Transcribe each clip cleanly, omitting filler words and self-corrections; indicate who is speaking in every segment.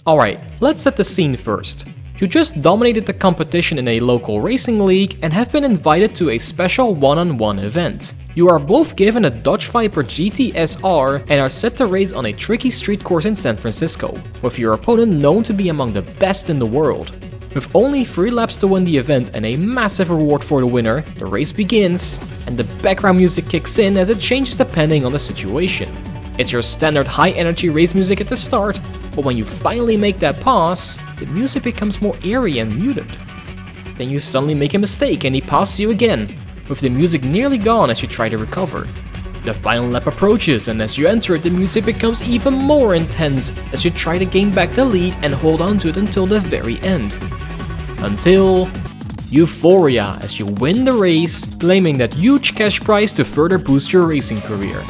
Speaker 1: Alright, let's set the scene first. You just dominated the competition in a local racing league and have been invited to a special one-on-one event. You are both given a Dodge Viper GT SR and are set to race on a tricky street course in San Francisco, with your opponent known to be among the best in the world. With only 3 laps to win the event and a massive reward for the winner, the race begins, and the background music kicks in as it changes depending on the situation. It's your standard high energy race music at the start, but when you finally make that pass, the music becomes more eerie and muted. Then you suddenly make a mistake and he passes you again, with the music nearly gone as you try to recover. The final lap approaches, and as you enter it, the music becomes even more intense as you try to gain back the lead and hold on to it until the very end. Until euphoria as you win the race, claiming that huge cash prize to further boost your racing career.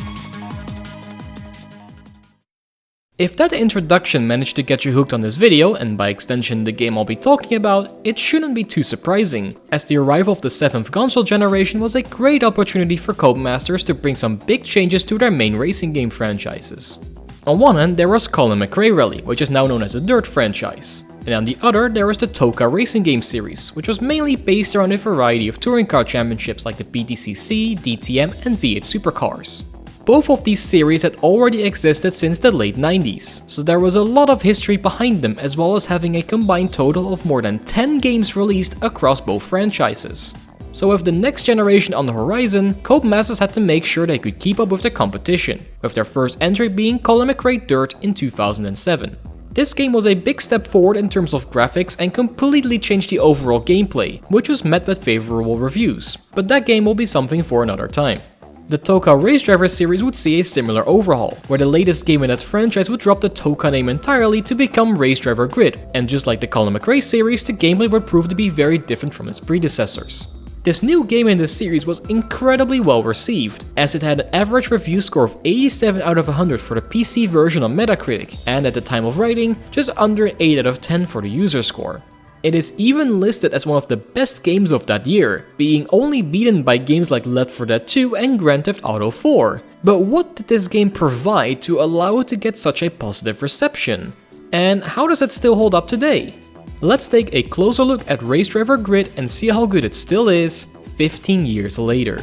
Speaker 1: If that introduction managed to get you hooked on this video, and by extension the game I'll be talking about, it shouldn't be too surprising, as the arrival of the 7th console generation was a great opportunity for Codemasters to bring some big changes to their main racing game franchises. On one hand there was Colin McRae Rally, which is now known as the Dirt franchise, and on the other there was the TOCA racing game series, which was mainly based around a variety of touring car championships like the PTCC, DTM and V8 supercars. Both of these series had already existed since the late 90s, so there was a lot of history behind them, as well as having a combined total of more than 10 games released across both franchises. So with the next generation on the horizon, Codemasters had to make sure they could keep up with the competition, with their first entry being Colin McRae Dirt in 2007. This game was a big step forward in terms of graphics and completely changed the overall gameplay, which was met with favorable reviews, but that game will be something for another time. The TOCA Race Driver series would see a similar overhaul, where the latest game in that franchise would drop the TOCA name entirely to become Race Driver Grid, and just like the Colin McRae series, the gameplay would prove to be very different from its predecessors. This new game in this series was incredibly well received, as it had an average review score of 87 out of 100 for the PC version on Metacritic, and at the time of writing, just under 8 out of 10 for the user score. It is even listed as one of the best games of that year, being only beaten by games like Left 4 Dead 2 and Grand Theft Auto 4. But what did this game provide to allow it to get such a positive reception? And how does it still hold up today? Let's take a closer look at Race Driver Grid and see how good it still is 15 years later.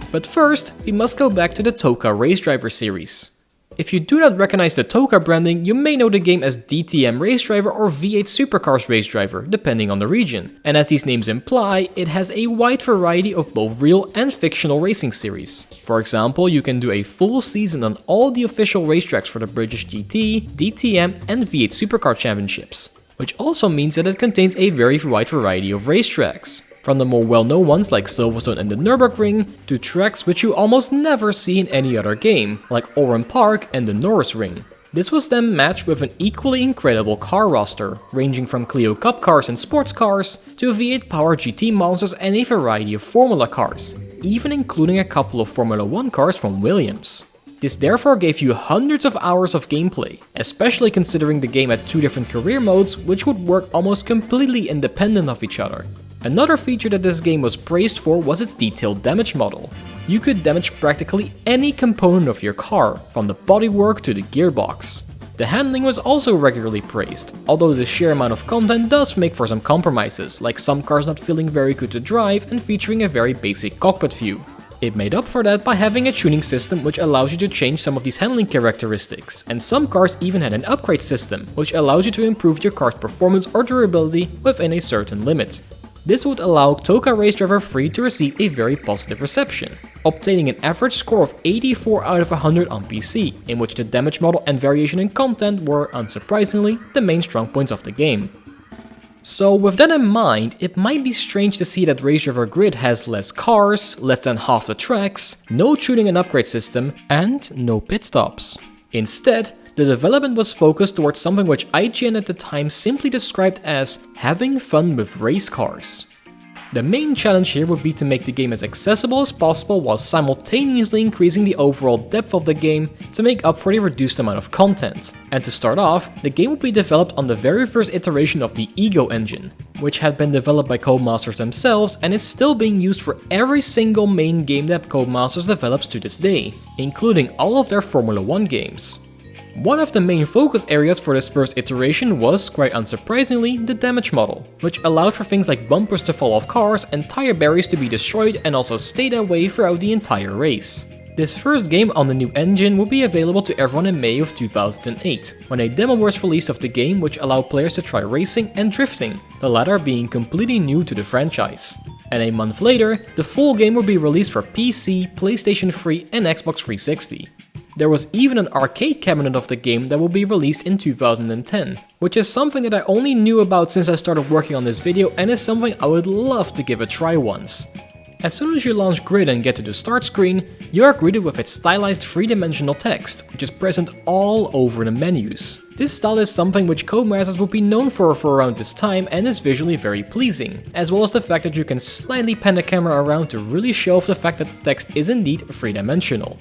Speaker 1: But first, we must go back to the TOCA Race Driver series. If you do not recognize the TOCA branding, you may know the game as DTM Race Driver or V8 Supercars Race Driver, depending on the region. And as these names imply, it has a wide variety of both real and fictional racing series. For example, you can do a full season on all the official racetracks for the British GT, DTM and V8 Supercar Championships, which also means that it contains a very wide variety of racetracks. From the more well-known ones like Silverstone and the Nürburgring, to tracks which you almost never see in any other game, like Oran Park and the Norris Ring. This was then matched with an equally incredible car roster, ranging from Clio Cup cars and sports cars, to V8 Power GT monsters and a variety of Formula cars, even including a couple of Formula 1 cars from Williams. This therefore gave you hundreds of hours of gameplay, especially considering the game had 2 different career modes which would work almost completely independent of each other. Another feature that this game was praised for was its detailed damage model. You could damage practically any component of your car, from the bodywork to the gearbox. The handling was also regularly praised, although the sheer amount of content does make for some compromises, like some cars not feeling very good to drive and featuring a very basic cockpit view. It made up for that by having a tuning system which allows you to change some of these handling characteristics, and some cars even had an upgrade system, which allows you to improve your car's performance or durability within a certain limit. This would allow TOCA Race Driver 3 to receive a very positive reception, obtaining an average score of 84 out of 100 on PC, in which the damage model and variation in content were, unsurprisingly, the main strong points of the game. So with that in mind, it might be strange to see that Race Driver Grid has less cars, less than half the tracks, no tuning and upgrade system, and no pit stops. Instead, the development was focused towards something which IGN at the time simply described as having fun with race cars. The main challenge here would be to make the game as accessible as possible while simultaneously increasing the overall depth of the game to make up for the reduced amount of content. And to start off, the game would be developed on the very first iteration of the Ego engine, which had been developed by Codemasters themselves and is still being used for every single main game that Codemasters develops to this day, including all of their Formula 1 games. One of the main focus areas for this first iteration was, quite unsurprisingly, the damage model, which allowed for things like bumpers to fall off cars and tire barriers to be destroyed and also stay that way throughout the entire race. This first game on the new engine will be available to everyone in May of 2008, when a demo was released of the game which allowed players to try racing and drifting, the latter being completely new to the franchise. And a month later, the full game will be released for PC, PlayStation 3 and Xbox 360. There was even an arcade cabinet of the game that will be released in 2010, which is something that I only knew about since I started working on this video and is something I would love to give a try once. As soon as you launch Grid and get to the start screen, you are greeted with its stylized 3-dimensional text, which is present all over the menus. This style is something which Codemasters would be known for around this time and is visually very pleasing, as well as the fact that you can slightly pan the camera around to really show off the fact that the text is indeed 3-dimensional.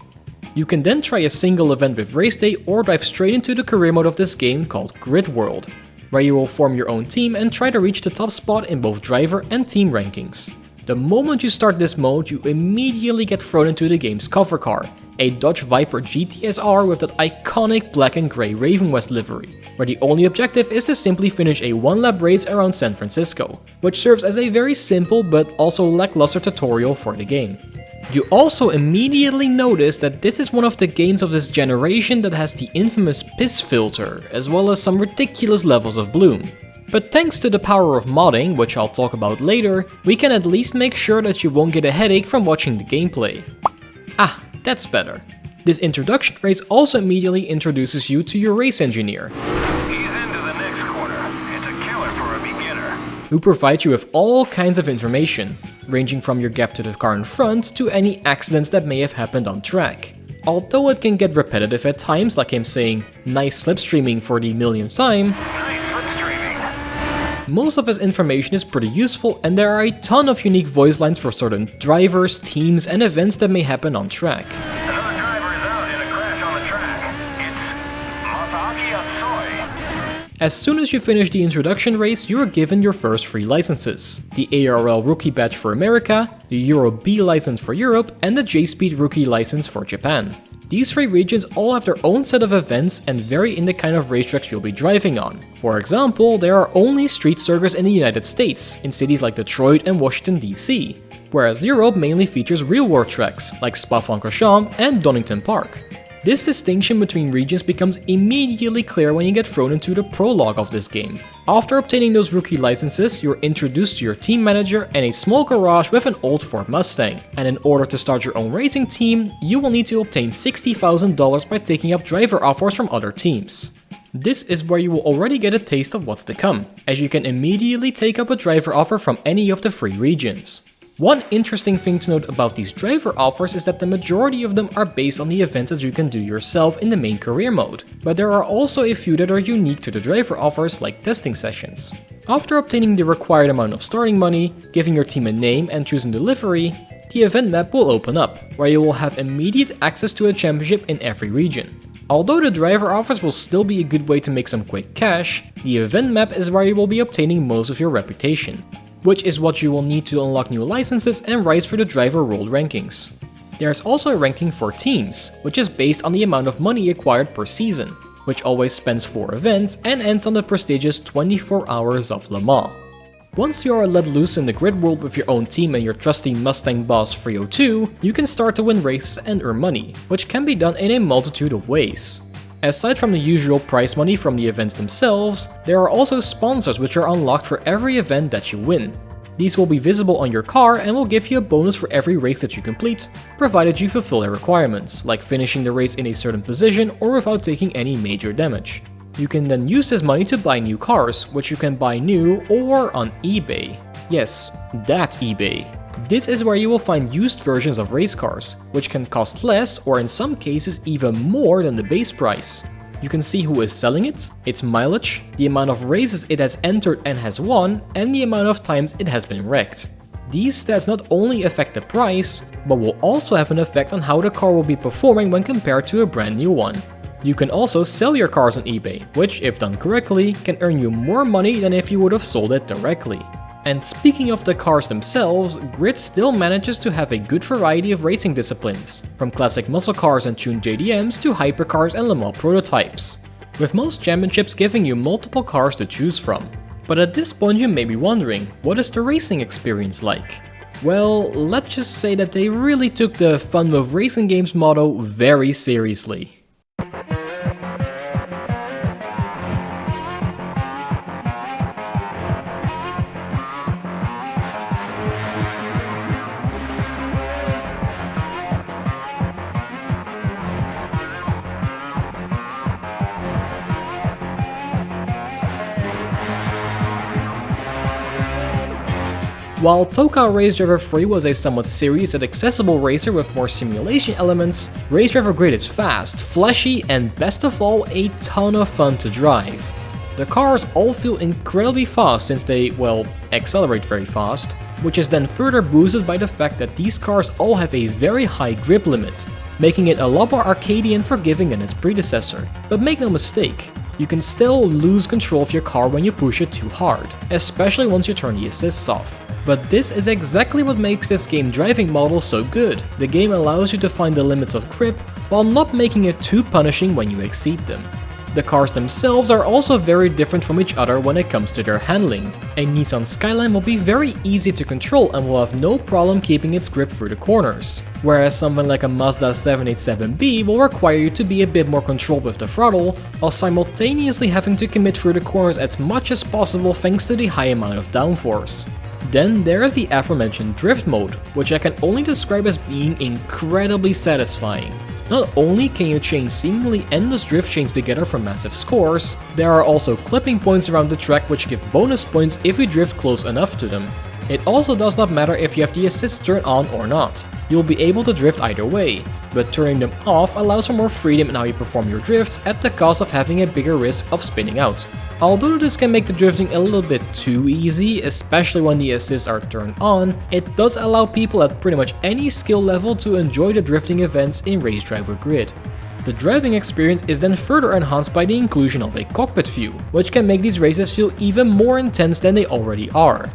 Speaker 1: You can then try a single event with Race Day or dive straight into the career mode of this game called Grid World, where you will form your own team and try to reach the top spot in both driver and team rankings. The moment you start this mode, you immediately get thrown into the game's cover car, a Dodge Viper GTSR with that iconic black and grey Ravenwest livery, where the only objective is to simply finish a one-lap race around San Francisco, which serves as a very simple but also lackluster tutorial for the game. You also immediately notice that this is one of the games of this generation that has the infamous piss filter, as well as some ridiculous levels of bloom. But thanks to the power of modding, which I'll talk about later, we can at least make sure that you won't get a headache from watching the gameplay. Ah, that's better. This introduction race also immediately introduces you to your race engineer, who provides you with all kinds of information, ranging from your gap to the car in front to any accidents that may have happened on track. Although it can get repetitive at times, like him saying "nice slipstreaming" for the millionth time, most of his information is pretty useful and there are a ton of unique voice lines for certain drivers, teams and events that may happen on track.
Speaker 2: Another driver is out in a crash on the track. It's
Speaker 1: As soon as you finish the introduction race, you are given your first 3 licenses: the ARL Rookie Badge for America, the Euro B license for Europe, and the J-Speed Rookie license for Japan. These 3 regions all have their own set of events and vary in the kind of racetracks you'll be driving on. For example, there are only street circuits in the United States, in cities like Detroit and Washington DC, whereas Europe mainly features real-world tracks like Spa-Francorchamps and Donington Park. This distinction between regions becomes immediately clear when you get thrown into the prologue of this game. After obtaining those rookie licenses, you're introduced to your team manager and a small garage with an old Ford Mustang, and in order to start your own racing team, you will need to obtain $60,000 by taking up driver offers from other teams. This is where you will already get a taste of what's to come, as you can immediately take up a driver offer from any of the 3 regions. One interesting thing to note about these driver offers is that the majority of them are based on the events that you can do yourself in the main career mode, but there are also a few that are unique to the driver offers, like testing sessions. After obtaining the required amount of starting money, giving your team a name and choosing the livery, the event map will open up, where you will have immediate access to a championship in every region. Although the driver offers will still be a good way to make some quick cash, the event map is where you will be obtaining most of your reputation, which is what you will need to unlock new licenses and rise for the driver world rankings. There's also a ranking for teams, which is based on the amount of money acquired per season, which always spans 4 events and ends on the prestigious 24 hours of Le Mans. Once you are let loose in the grid world with your own team and your trusty Mustang Boss 302, you can start to win races and earn money, which can be done in a multitude of ways. Aside from the usual prize money from the events themselves, there are also sponsors which are unlocked for every event that you win. These will be visible on your car and will give you a bonus for every race that you complete, provided you fulfill their requirements, like finishing the race in a certain position or without taking any major damage. You can then use this money to buy new cars, which you can buy new or on eBay. Yes, that eBay. This is where you will find used versions of race cars, which can cost less or in some cases even more than the base price. You can see who is selling it, its mileage, the amount of races it has entered and has won, and the amount of times it has been wrecked. These stats not only affect the price, but will also have an effect on how the car will be performing when compared to a brand new one. You can also sell your cars on eBay, which, if done correctly, can earn you more money than if you would have sold it directly. And speaking of the cars themselves, Grid still manages to have a good variety of racing disciplines, from classic muscle cars and tuned JDMs to hypercars and Le Mans prototypes, with most championships giving you multiple cars to choose from. But at this point you may be wondering, what is the racing experience like? Well, let's just say that they really took the fun with racing games motto very seriously. While TOCA Race Driver 3 was a somewhat serious and accessible racer with more simulation elements, Race Driver Grid is fast, flashy, and best of all, a ton of fun to drive. The cars all feel incredibly fast since they, well, accelerate very fast, which is then further boosted by the fact that these cars all have a very high grip limit, making it a lot more arcadey and forgiving than its predecessor. But make no mistake, you can still lose control of your car when you push it too hard, especially once you turn the assists off. But this is exactly what makes this game driving model so good. The game allows you to find the limits of grip while not making it too punishing when you exceed them. The cars themselves are also very different from each other when it comes to their handling. A Nissan Skyline will be very easy to control and will have no problem keeping its grip through the corners, whereas something like a Mazda 787B will require you to be a bit more controlled with the throttle, while simultaneously having to commit through the corners as much as possible thanks to the high amount of downforce. Then there is the aforementioned drift mode, which I can only describe as being incredibly satisfying. Not only can you chain seemingly endless drift chains together for massive scores, there are also clipping points around the track which give bonus points if you drift close enough to them. It also does not matter if you have the assist turned on or not. You'll be able to drift either way, but turning them off allows for more freedom in how you perform your drifts at the cost of having a bigger risk of spinning out. Although this can make the drifting a little bit too easy, especially when the assists are turned on, it does allow people at pretty much any skill level to enjoy the drifting events in Race Driver Grid. The driving experience is then further enhanced by the inclusion of a cockpit view, which can make these races feel even more intense than they already are.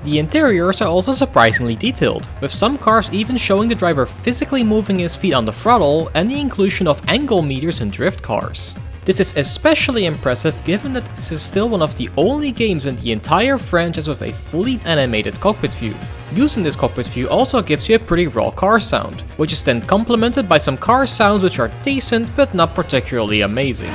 Speaker 1: The interiors are also surprisingly detailed, with some cars even showing the driver physically moving his feet on the throttle and the inclusion of angle meters in drift cars. This is especially impressive given that this is still one of the only games in the entire franchise with a fully animated cockpit view. Using this cockpit view also gives you a pretty raw car sound, which is then complemented by some car sounds which are decent but not particularly amazing.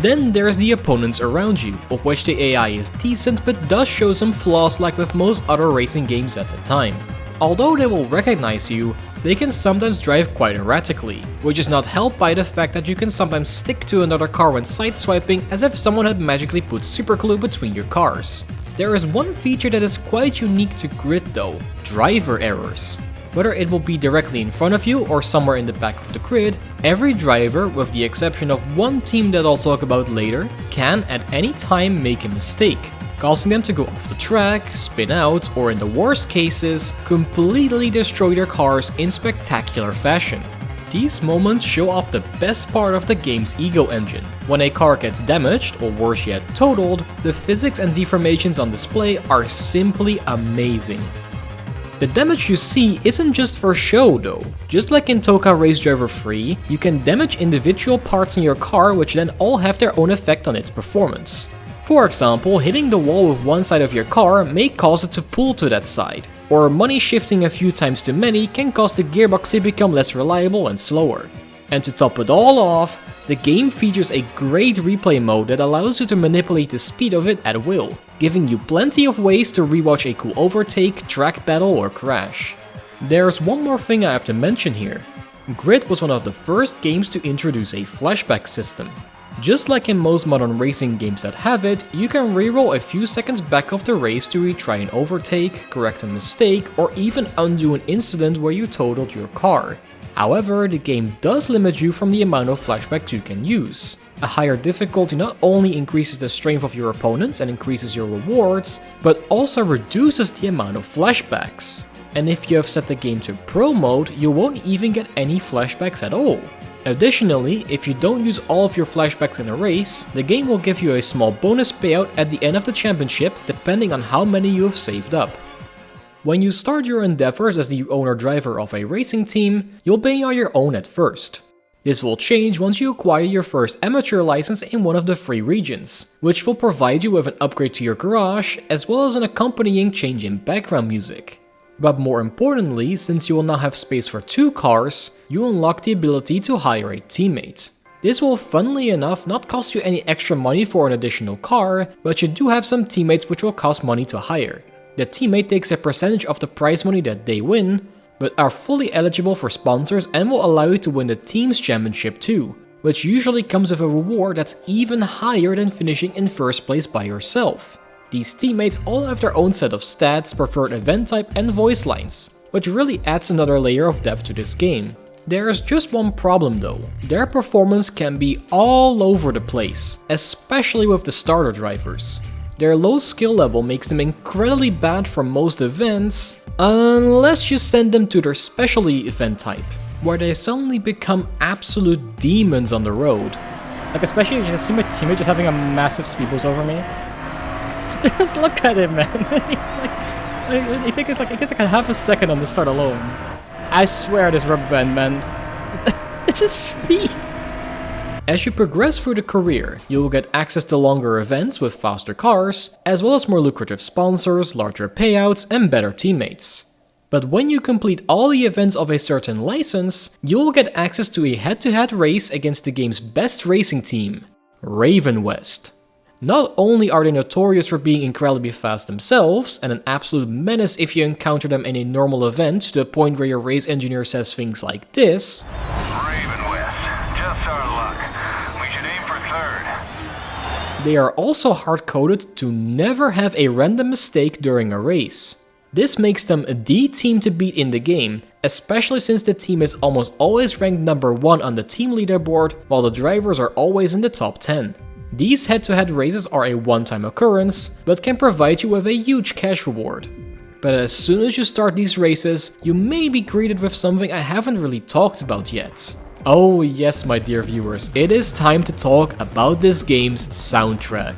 Speaker 1: Then there's the opponents around you, of which the AI is decent but does show some flaws like with most other racing games at the time. Although they will recognize you, they can sometimes drive quite erratically, which is not helped by the fact that you can sometimes stick to another car when sideswiping as if someone had magically put superglue between your cars. There is one feature that is quite unique to Grid though, driver errors. Whether it will be directly in front of you or somewhere in the back of the grid, every driver, with the exception of one team that I'll talk about later, can at any time make a mistake, causing them to go off the track, spin out, or in the worst cases, completely destroy their cars in spectacular fashion. These moments show off the best part of the game's ego engine. When a car gets damaged, or worse yet totaled, the physics and deformations on display are simply amazing. The damage you see isn't just for show though. Just like in TOCA Race Driver 3, you can damage individual parts in your car which then all have their own effect on its performance. For example, hitting the wall with one side of your car may cause it to pull to that side, or money shifting a few times too many can cause the gearbox to become less reliable and slower. And to top it all off, the game features a great replay mode that allows you to manipulate the speed of it at will, giving you plenty of ways to rewatch a cool overtake, track battle or crash. There's one more thing I have to mention here. Grid was one of the first games to introduce a flashback system. Just like in most modern racing games that have it, you can reroll a few seconds back of the race to retry an overtake, correct a mistake, or even undo an incident where you totaled your car. However, the game does limit you from the amount of flashbacks you can use. A higher difficulty not only increases the strength of your opponents and increases your rewards, but also reduces the amount of flashbacks. And if you have set the game to Pro mode, you won't even get any flashbacks at all. Additionally, if you don't use all of your flashbacks in a race, the game will give you a small bonus payout at the end of the championship depending on how many you have saved up. When you start your endeavors as the owner-driver of a racing team, you'll be on your own at first. This will change once you acquire your first amateur license in one of the free regions, which will provide you with an upgrade to your garage as well as an accompanying change in background music. But more importantly, since you will now have space for 2 cars, you unlock the ability to hire a teammate. This will, funnily enough, not cost you any extra money for an additional car, but you do have some teammates which will cost money to hire. The teammate takes a percentage of the prize money that they win, but are fully eligible for sponsors and will allow you to win the team's championship too, which usually comes with a reward that's even higher than finishing in first place by yourself. These teammates all have their own set of stats, preferred event type and voice lines, which really adds another layer of depth to this game. There is just one problem though, their performance can be all over the place, especially with the starter drivers. Their low skill level makes them incredibly bad for most events, unless you send them to their specialty event type, where they suddenly become absolute demons on the road.
Speaker 3: Like especially if you see my teammate just having a massive speed boost over me. Just look at it, man. It takes like a half a second on the start alone. I swear this rubber band, man. It's just speed.
Speaker 1: As you progress through the career, you will get access to longer events with faster cars, as well as more lucrative sponsors, larger payouts, and better teammates. But when you complete all the events of a certain license, you will get access to a head-to-head race against the game's best racing team, Ravenwest. Not only are they notorious for being incredibly fast themselves, and an absolute menace if you encounter them in a normal event to the point where your race engineer says things like this:
Speaker 2: Ravenwest, just our luck. We should aim for third.
Speaker 1: They are also hard-coded to never have a random mistake during a race. This makes them the team to beat in the game, especially since the team is almost always ranked number 1 on the team leaderboard, while the drivers are always in the top 10. These head-to-head races are a one-time occurrence, but can provide you with a huge cash reward. But as soon as you start these races, you may be greeted with something I haven't really talked about yet. Oh yes, my dear viewers, it is time to talk about this game's soundtrack.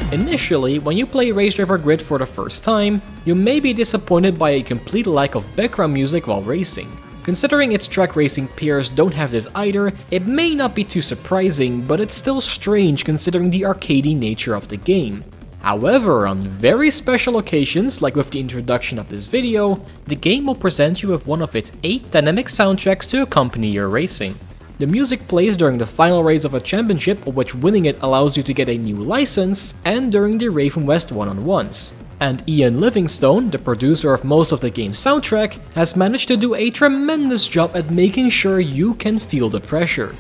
Speaker 1: Initially, when you play Race Driver Grid for the first time, you may be disappointed by a complete lack of background music while racing. Considering its track racing peers don't have this either, it may not be too surprising, but it's still strange considering the arcadey nature of the game. However, on very special occasions, like with the introduction of this video, the game will present you with one of its 8 dynamic soundtracks to accompany your racing. The music plays during the final race of a championship, of which winning it allows you to get a new license, and during the Ravenwest one-on-ones. And Ian Livingstone, the producer of most of the game's soundtrack, has managed to do a tremendous job at making sure you can feel the pressure.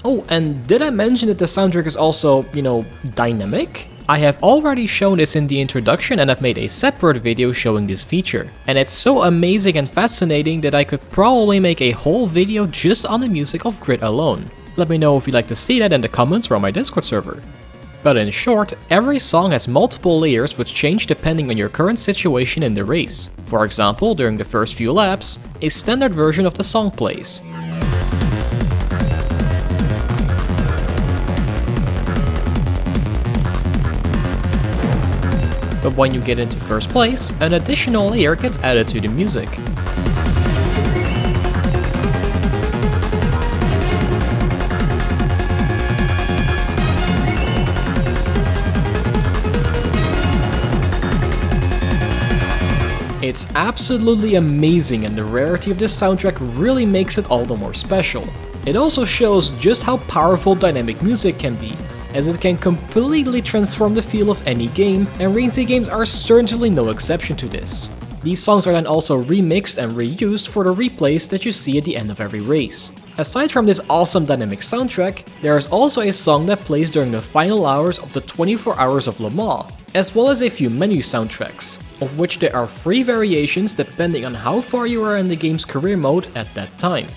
Speaker 1: Oh, and did I mention that the soundtrack is also, dynamic? I have already shown this in the introduction and I've made a separate video showing this feature. And it's so amazing and fascinating that I could probably make a whole video just on the music of Grid alone. Let me know if you'd like to see that in the comments or on my Discord server. But in short, every song has multiple layers which change depending on your current situation in the race. For example, during the first few laps, a standard version of the song plays. But when you get into first place, an additional layer gets added to the music. It's absolutely amazing, and the rarity of this soundtrack really makes it all the more special. It also shows just how powerful dynamic music can be. as it can completely transform the feel of any game, and racing games are certainly no exception to this. These songs are then also remixed and reused for the replays that you see at the end of every race. Aside from this awesome dynamic soundtrack, there is also a song that plays during the final hours of the 24 Hours of Le Mans, as well as a few menu soundtracks, of which there are 3 variations depending on how far you are in the game's career mode at that time.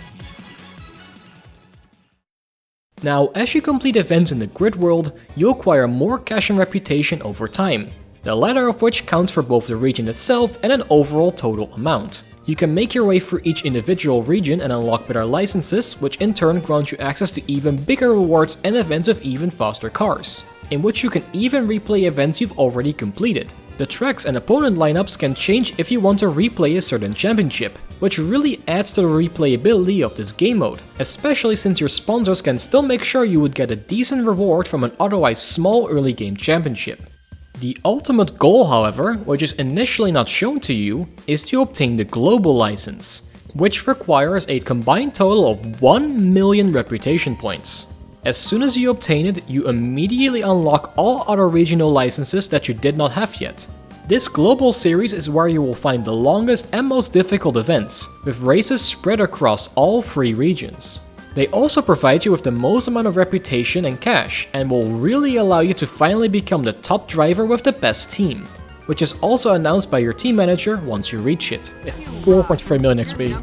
Speaker 1: Now, as you complete events in the grid world, you acquire more cash and reputation over time, the latter of which counts for both the region itself and an overall total amount. You can make your way through each individual region and unlock better licenses, which in turn grants you access to even bigger rewards and events with even faster cars, in which you can even replay events you've already completed. The tracks and opponent lineups can change if you want to replay a certain championship, which really adds to the replayability of this game mode, especially since your sponsors can still make sure you would get a decent reward from an otherwise small early game championship. The ultimate goal, however, which is initially not shown to you, is to obtain the global license, which requires a combined total of 1 million reputation points. As soon as you obtain it, you immediately unlock all other regional licenses that you did not have yet. This global series is where you will find the longest and most difficult events, with races spread across all 3 regions. They also provide you with the most amount of reputation and cash, and will really allow you to finally become the top driver with the best team, which is also announced by your team manager once you reach it.
Speaker 3: 4.3 million XP.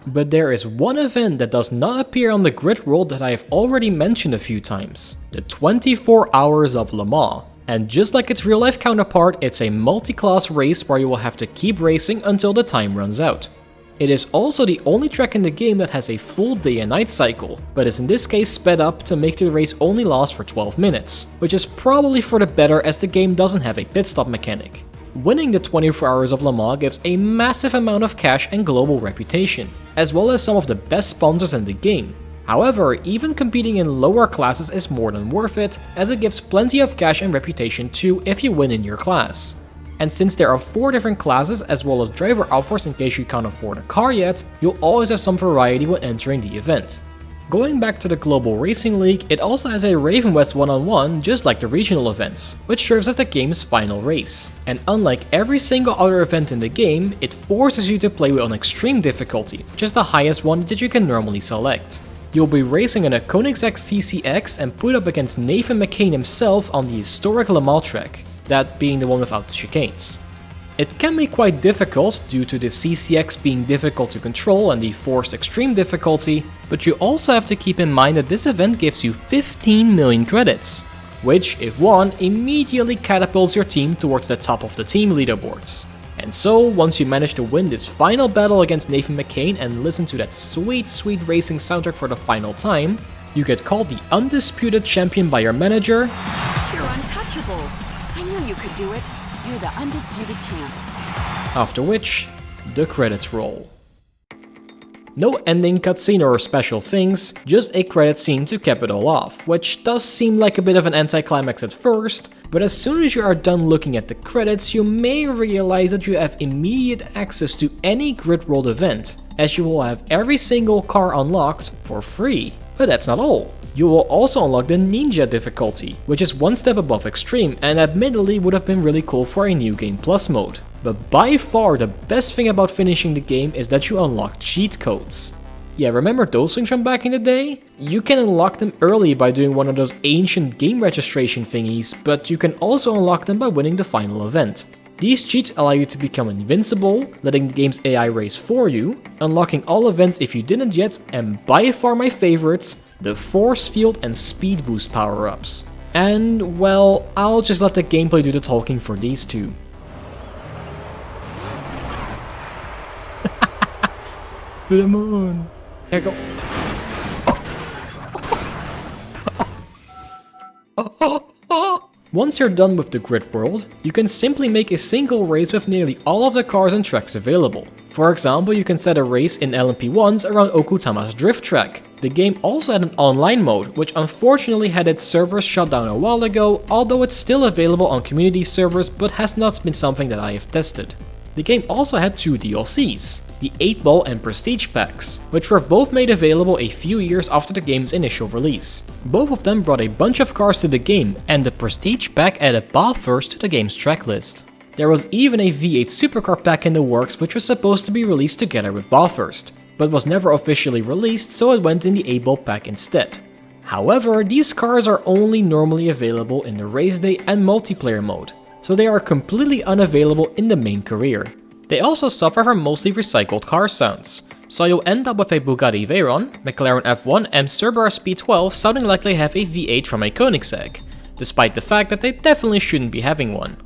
Speaker 1: But there is one event that does not appear on the grid world that I have already mentioned a few times, the 24 Hours of Le Mans. And just like its real life counterpart, it's a multi-class race where you will have to keep racing until the time runs out. It is also the only track in the game that has a full day and night cycle, but is in this case sped up to make the race only last for 12 minutes, which is probably for the better as the game doesn't have a pit stop mechanic. Winning the 24 Hours of Le Mans gives a massive amount of cash and global reputation, as well as some of the best sponsors in the game. However, even competing in lower classes is more than worth it, as it gives plenty of cash and reputation too if you win in your class. And since there are 4 different classes as well as driver offers in case you can't afford a car yet, you'll always have some variety when entering the event. Going back to the Global Racing League, it also has a Ravenwest one-on-one just like the regional events, which serves as the game's final race. And unlike every single other event in the game, it forces you to play on extreme difficulty, which is the highest one that you can normally select. You'll be racing in a Koenigsegg CCX and put up against Nathan McCain himself on the historic Le Mans track, that being the one without the chicanes. It can be quite difficult due to the CCX being difficult to control and the forced extreme difficulty, but you also have to keep in mind that this event gives you 15 million credits, which, if won, immediately catapults your team towards the top of the team leaderboards. And so, once you manage to win this final battle against Nathan McCain and listen to that sweet racing soundtrack for the final time, you get called the undisputed champion by your manager.
Speaker 4: You're untouchable. I knew you could do it. You're the undisputed champ.
Speaker 1: After which, the credits roll. No ending cutscene or special things, just a credit scene to cap it all off, which does seem like a bit of an anticlimax at first, but as soon as you are done looking at the credits, you may realize that you have immediate access to any grid world event, as you will have every single car unlocked for free. But that's not all. You will also unlock the Ninja difficulty, which is one step above Extreme and admittedly would have been really cool for a New Game Plus mode. But by far the best thing about finishing the game is that you unlock cheat codes. Yeah, remember those things from back in the day? You can unlock them early by doing one of those ancient game registration thingies, but you can also unlock them by winning the final event. These cheats allow you to become invincible, letting the game's AI race for you, unlocking all events if you didn't yet, and by far my favorites, the force field and speed boost power-ups. And, well, I'll just let the gameplay do the talking for these two.
Speaker 3: To the moon. Here go.
Speaker 1: Once you're done with the grid world, you can simply make a single race with nearly all of the cars and tracks available. For example, you can set a race in LMP1s around Okutama's drift track. The game also had an online mode, which unfortunately had its servers shut down a while ago, although it's still available on community servers but has not been something that I have tested. The game also had 2 DLCs. the 8-Ball and Prestige packs, which were both made available a few years after the game's initial release. Both of them brought a bunch of cars to the game, and the Prestige pack added Bathurst to the game's track list. There was even a V8 supercar pack in the works which was supposed to be released together with Bathurst, but was never officially released, so it went in the 8-Ball pack instead. However, these cars are only normally available in the race day and multiplayer mode, so they are completely unavailable in the main career. They also suffer from mostly recycled car sounds, so you'll end up with a Bugatti Veyron, McLaren F1 and Cerberus P12 sounding like they have a V8 from a Koenigsegg, despite the fact that they definitely shouldn't be having one.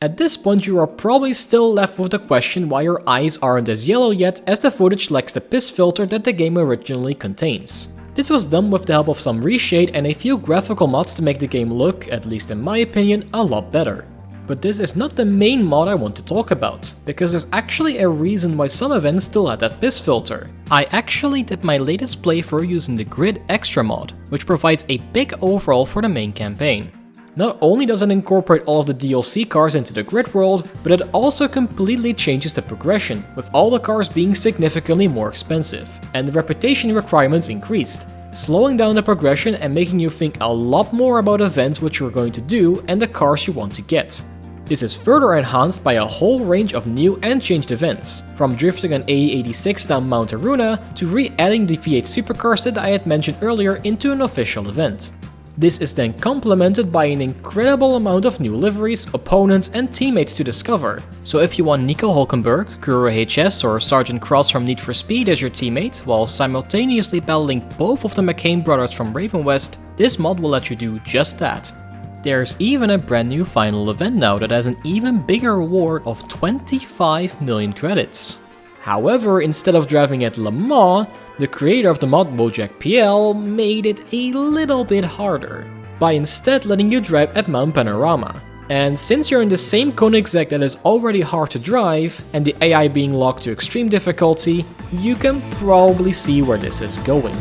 Speaker 1: At this point you are probably still left with the question why your eyes aren't as yellow yet, as the footage lacks the piss filter that the game originally contains. This was done with the help of some reshade and a few graphical mods to make the game look, at least in my opinion, a lot better. But this is not the main mod I want to talk about, because there's actually a reason why some events still had that piss filter. I actually did my latest playthrough using the Grid Extra mod, which provides a big overhaul for the main campaign. Not only does it incorporate all of the DLC cars into the grid world, but it also completely changes the progression, with all the cars being significantly more expensive, and the reputation requirements increased, slowing down the progression and making you think a lot more about events which you're going to do and the cars you want to get. This is further enhanced by a whole range of new and changed events, from drifting an AE86 down Mount Aruna to re-adding the V8 supercars that I had mentioned earlier into an official event. This is then complemented by an incredible amount of new liveries, opponents and teammates to discover. So if you want Nico Hulkenberg, Kuro HS or Sergeant Cross from Need for Speed as your teammate, while simultaneously battling both of the McCain brothers from Ravenwest, this mod will let you do just that. There's even a brand new final event now that has an even bigger reward of 25 million credits. However, instead of driving at Le Mans, the creator of the mod Wojak PL made it a little bit harder, by instead letting you drive at Mount Panorama. And since you're in the same Koenigsegg that is already hard to drive, and the AI being locked to extreme difficulty, you can probably see where this is going.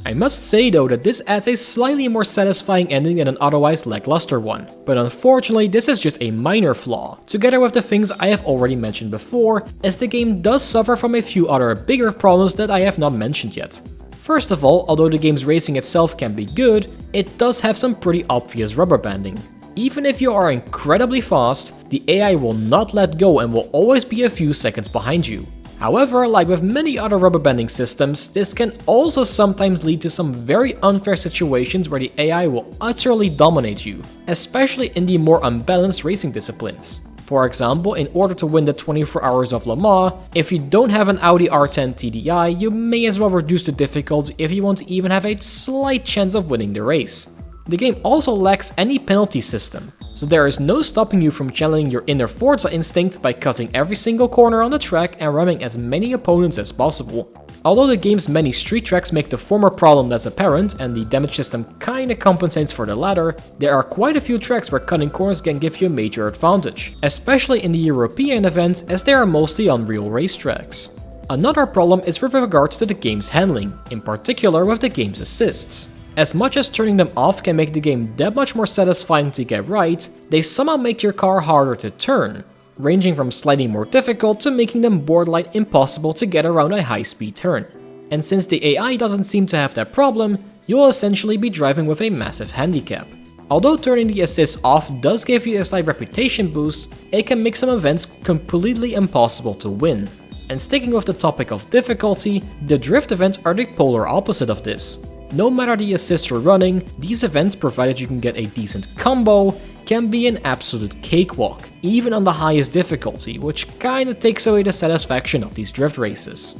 Speaker 1: I must say though that this adds a slightly more satisfying ending than an otherwise lackluster one, but unfortunately this is just a minor flaw, together with the things I have already mentioned before, as the game does suffer from a few other bigger problems that I have not mentioned yet. First of all, although the game's racing itself can be good, it does have some pretty obvious rubber banding. Even if you are incredibly fast, the AI will not let go and will always be a few seconds behind you. However, like with many other rubber banding systems, this can also sometimes lead to some very unfair situations where the AI will utterly dominate you, especially in the more unbalanced racing disciplines. For example, in order to win the 24 Hours of Le Mans, if you don't have an Audi R10 TDI, you may as well reduce the difficulty if you want to even have a slight chance of winning the race. The game also lacks any penalty system, so there is no stopping you from channeling your inner Forza instinct by cutting every single corner on the track and ramming as many opponents as possible. Although the game's many street tracks make the former problem less apparent and the damage system kinda compensates for the latter, there are quite a few tracks where cutting corners can give you a major advantage, especially in the European events as they are mostly on real racetracks. Another problem is with regards to the game's handling, in particular with the game's assists. As much as turning them off can make the game that much more satisfying to get right, they somehow make your car harder to turn, ranging from slightly more difficult to making them borderline impossible to get around a high-speed turn. And since the AI doesn't seem to have that problem, you'll essentially be driving with a massive handicap. Although turning the assists off does give you a slight reputation boost, it can make some events completely impossible to win. And sticking with the topic of difficulty, the drift events are the polar opposite of this. No matter the assist you're running, these events, provided you can get a decent combo, can be an absolute cakewalk, even on the highest difficulty, which kinda takes away the satisfaction of these drift races.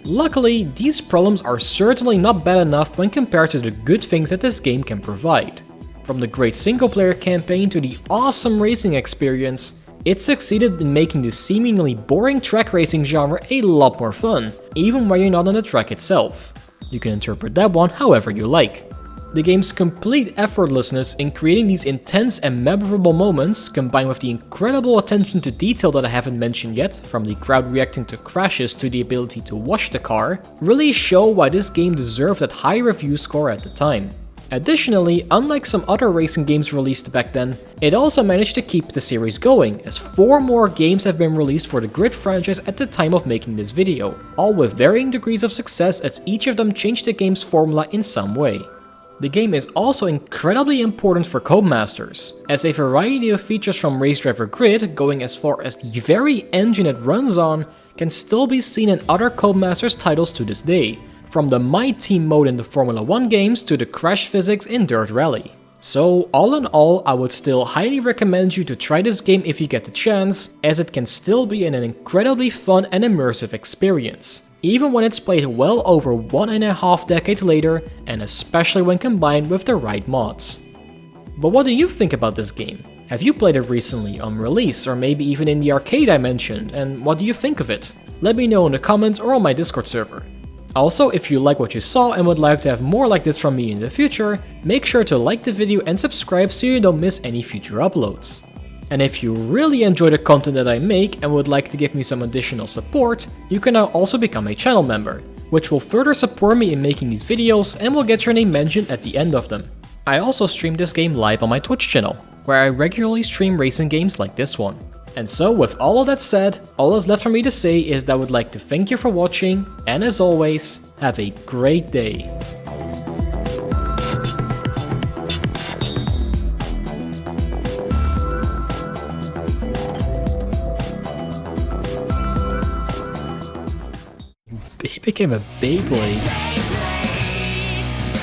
Speaker 1: Luckily, these problems are certainly not bad enough when compared to the good things that this game can provide. From the great single player campaign to the awesome racing experience, it succeeded in making the seemingly boring track racing genre a lot more fun, even when you're not on the track itself. You can interpret that one however you like. The game's complete effortlessness in creating these intense and memorable moments, combined with the incredible attention to detail that I haven't mentioned yet, from the crowd reacting to crashes to the ability to wash the car, really show why this game deserved that high review score at the time. Additionally, unlike some other racing games released back then, it also managed to keep the series going, as 4 more games have been released for the Grid franchise at the time of making this video, all with varying degrees of success as each of them changed the game's formula in some way. The game is also incredibly important for Codemasters, as a variety of features from Race Driver Grid, going as far as the very engine it runs on, can still be seen in other Codemasters titles to this day, from the My Team mode in the Formula 1 games to the crash physics in Dirt Rally. So all in all, I would still highly recommend you to try this game if you get the chance, as it can still be an incredibly fun and immersive experience, even when it's played well over 1.5 decades later, and especially when combined with the right mods. But what do you think about this game? Have you played it recently on release, or maybe even in the arcade I mentioned, and what do you think of it? Let me know in the comments or on my Discord server. Also, if you like what you saw and would like to have more like this from me in the future, make sure to like the video and subscribe so you don't miss any future uploads. And if you really enjoy the content that I make and would like to give me some additional support, you can now also become a channel member, which will further support me in making these videos and will get your name mentioned at the end of them. I also stream this game live on my Twitch channel, where I regularly stream racing games like this one. And so with all of that said, all that's left for me to say is that I would like to thank you for watching, and as always, have a great day.
Speaker 3: He became a Beyblade.